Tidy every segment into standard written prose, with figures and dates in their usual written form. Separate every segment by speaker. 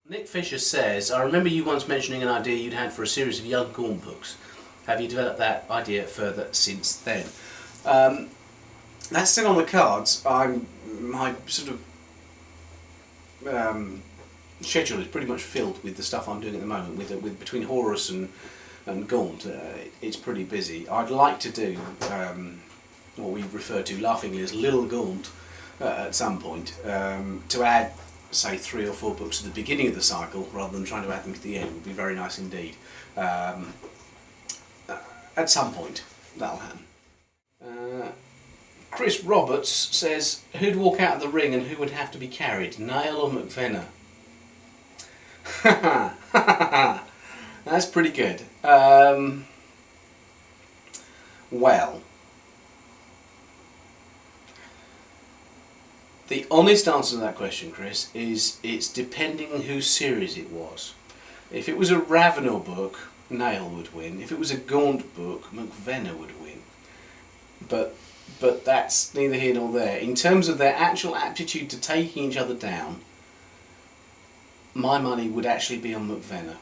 Speaker 1: Nick Fisher says, I remember you once mentioning an idea you'd had for a series of young Gaunt books. Have you developed that idea further since then? That's still on the cards. My sort of schedule is pretty much filled with the stuff I'm doing at the moment. With between Horus and Gaunt, it's pretty busy. I'd like to do what we refer to laughingly as Little Gaunt at some point, to add, say, 3 or 4 books at the beginning of the cycle rather than trying to add them to the end would be very nice indeed. At some point that'll happen. Chris Roberts says, who'd walk out of the ring and who would have to be carried, Niall or McVenna? That's pretty good. Well, the honest answer to that question, Chris, is it's depending on whose series it was. If it was a Ravenel book, Niall would win. If it was a Gaunt book, McVenna would win. But that's neither here nor there. In terms of their actual aptitude to taking each other down, my money would actually be on McVenna.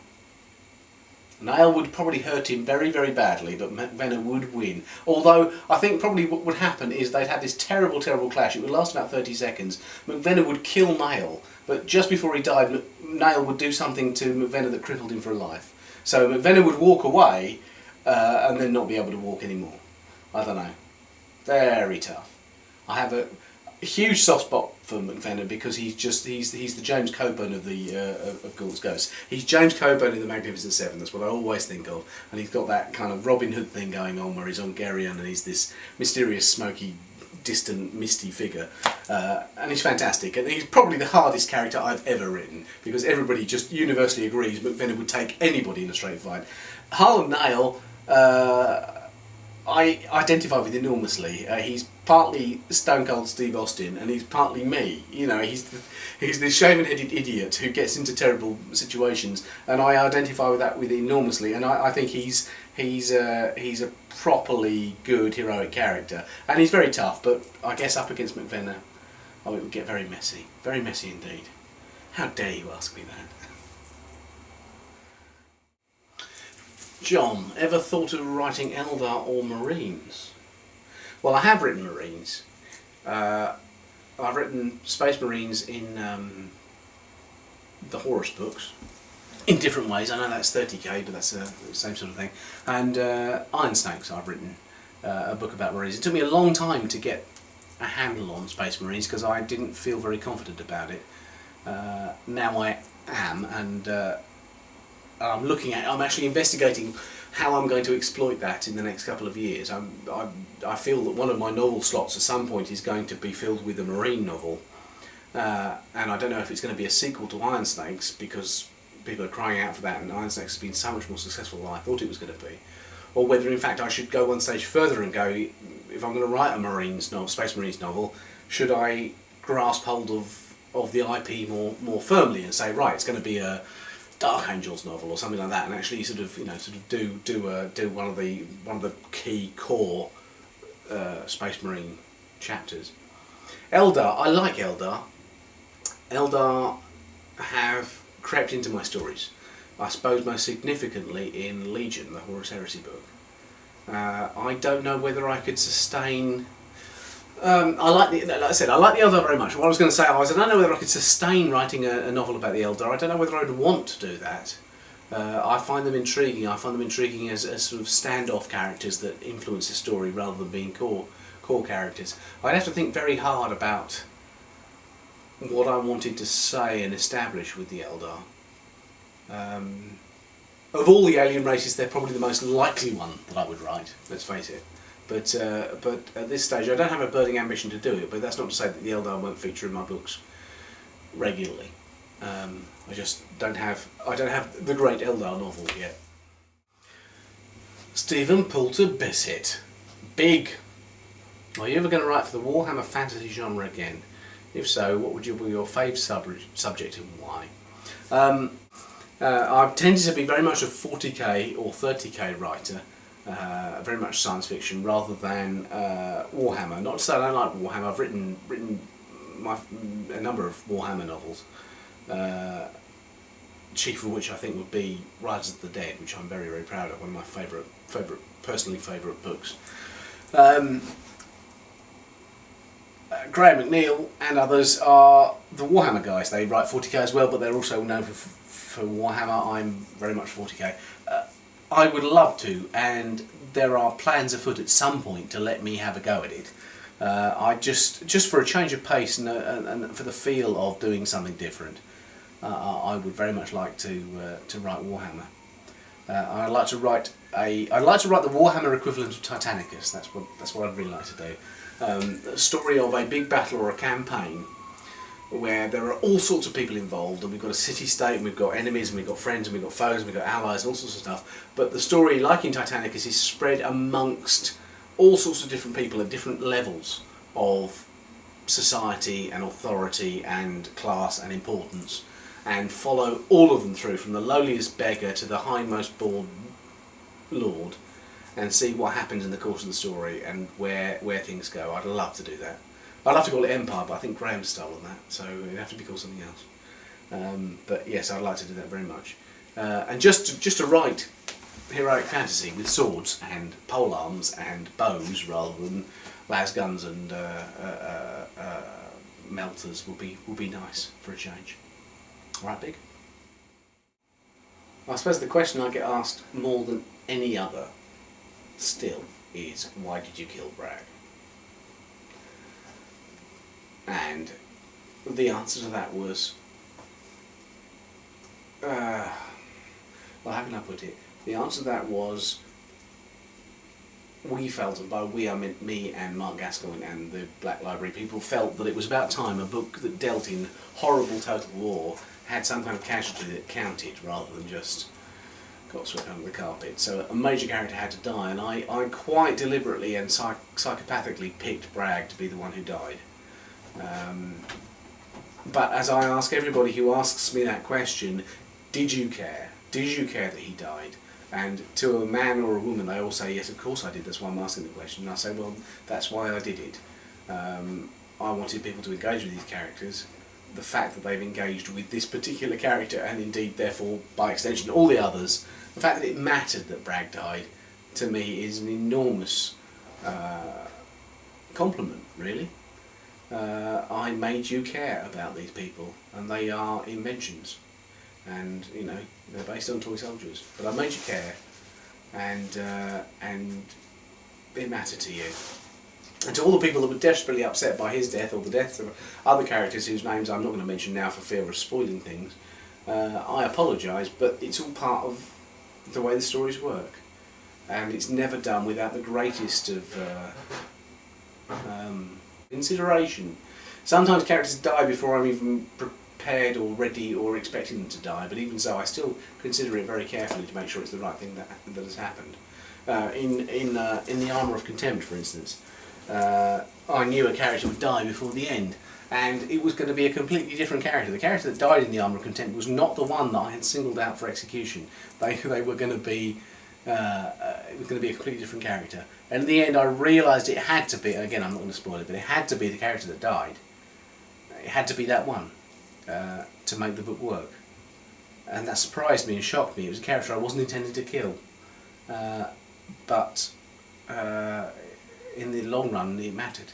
Speaker 1: Niall would probably hurt him very, very badly, but McVenna would win. Although, I think probably what would happen is they'd have this terrible, terrible clash. It would last about 30 seconds. McVenna would kill Niall, but just before he died, Niall would do something to McVenna that crippled him for life. So McVenna would walk away, and then not be able to walk anymore. I don't know. Very tough. I have a huge soft spot for McVenna because he's the James Coburn of the of Gaunt's Ghosts. He's James Coburn in the Magnificent Seven. That's what I always think of, and he's got that kind of Robin Hood thing going on where he's on Geryon and he's this mysterious, smoky, distant, misty figure, and he's fantastic. And he's probably the hardest character I've ever written because everybody just universally agrees McVenna would take anybody in a straight fight. Harlan Niall, I identify with enormously. He's partly Stone Cold Steve Austin, and he's partly me. You know, he's this shaven-headed idiot who gets into terrible situations, and I identify with that enormously. And I think he's a properly good heroic character, and he's very tough. But I guess up against McVenna, it would get very messy indeed. How dare you ask me that? John, ever thought of writing Eldar or Marines? Well, I have written Marines. I've written Space Marines in the Horus books, in different ways. I know that's 30k, but that's the same sort of thing. And Iron Snakes, I've written a book about Marines. It took me a long time to get a handle on Space Marines because I didn't feel very confident about it. Now I am, and I'm actually investigating how I'm going to exploit that in the next couple of years. I feel that one of my novel slots at some point is going to be filled with a Marine novel, and I don't know if it's going to be a sequel to Iron Snakes because people are crying out for that, and Iron Snakes has been so much more successful than I thought it was going to be, or whether in fact I should go one stage further and go, if I'm going to write a Marines novel, Space Marines novel, should I grasp hold of the IP more firmly and say, right, it's going to be a Dark Angels novel or something like that, and actually sort of do one of the key core Space Marine chapters. Eldar, I like Eldar. Eldar have crept into my stories. I suppose most significantly in Legion, the Horus Heresy book. I don't know whether I could sustain. Like I said, I like the Eldar very much. What I was going to say was, I don't know whether I could sustain writing a novel about the Eldar. I don't know whether I would want to do that. I find them intriguing. I find them intriguing as sort of standoff characters that influence the story rather than being core characters. I'd have to think very hard about what I wanted to say and establish with the Eldar. Of all the alien races, they're probably the most likely one that I would write, let's face it. But at this stage, I don't have a burning ambition to do it. But that's not to say that the Eldar won't feature in my books regularly. I just don't have the great Eldar novel yet. Stephen Poulter Bissett, big. Are you ever going to write for the Warhammer fantasy genre again? If so, what would be your fave subject and why? I've tended to be very much a 40k or 30k writer. Very much science fiction rather than Warhammer. Not to say I don't like Warhammer. I've written a number of Warhammer novels, chief of which I think would be Rise of the Dead, which I'm very, very proud of, one of my personally favourite books. Graham McNeil and others are the Warhammer guys. They write 40k as well, but they're also known for Warhammer. I'm very much 40k. I would love to, and there are plans afoot at some point to let me have a go at it. I just for a change of pace and for the feel of doing something different, I would very much like to write Warhammer. I'd like to write the Warhammer equivalent of Titanicus. That's what I'd really like to do. A story of a big battle or a campaign where there are all sorts of people involved, and we've got a city-state, and we've got enemies, and we've got friends, and we've got foes, and we've got allies, and all sorts of stuff. But the story, like in Titanicus, is spread amongst all sorts of different people at different levels of society and authority and class and importance, and follow all of them through, from the lowliest beggar to the hindmost born lord, and see what happens in the course of the story and where things go. I'd love to do that. I'd love to call it Empire, but I think Graham's stolen that, so it'd have to be called something else. But yes, I'd like to do that very much. And just to write heroic fantasy with swords and polearms and bows rather than las guns and melters will be nice for a change. All right, Big? I suppose the question I get asked more than any other still is, why did you kill Bragge? And the answer to that was, well, how can I put it? The answer to that was, we felt, and by we I meant me and Mark Gascoigne and the Black Library people, felt that it was about time a book that dealt in horrible total war had some kind of casualty that counted rather than just got swept under the carpet. So a major character had to die, and I quite deliberately and psychopathically picked Bragge to be the one who died. But as I ask everybody who asks me that question, did you care? Did you care that he died? And to a man or a woman, they all say, yes, of course I did, that's why I'm asking the question. And I say, well, that's why I did it. I wanted people to engage with these characters. The fact that they've engaged with this particular character, and indeed, therefore, by extension, all the others, the fact that it mattered that Bragge died, to me, is an enormous compliment, really. I made you care about these people, and they are inventions. And, you know, they're based on toy soldiers. But I made you care, and it mattered to you. And to all the people that were desperately upset by his death or the deaths of other characters whose names I'm not going to mention now for fear of spoiling things, I apologise, but it's all part of the way the stories work. And it's never done without the greatest of consideration. Sometimes characters die before I'm even prepared or ready or expecting them to die, but even so I still consider it very carefully to make sure it's the right thing that has happened. In the Armour of Contempt, for instance, I knew a character would die before the end, and it was going to be a completely different character. The character that died in the Armour of Contempt was not the one that I had singled out for execution. They were going to be it was going to be a completely different character. And in the end I realised it had to be, again I'm not going to spoil it, but it had to be the character that died. It had to be that one to make the book work. And that surprised me and shocked me. It was a character I wasn't intending to kill. But in the long run it mattered.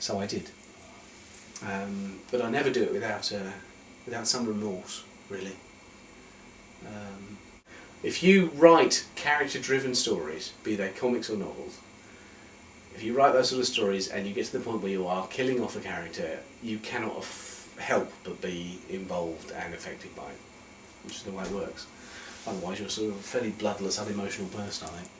Speaker 1: So I did. But I never do it without some remorse, really. If you write character-driven stories, be they comics or novels, if you write those sort of stories and you get to the point where you are killing off a character, you cannot help but be involved and affected by it, which is the way it works. Otherwise you're sort of a fairly bloodless, unemotional person, I think.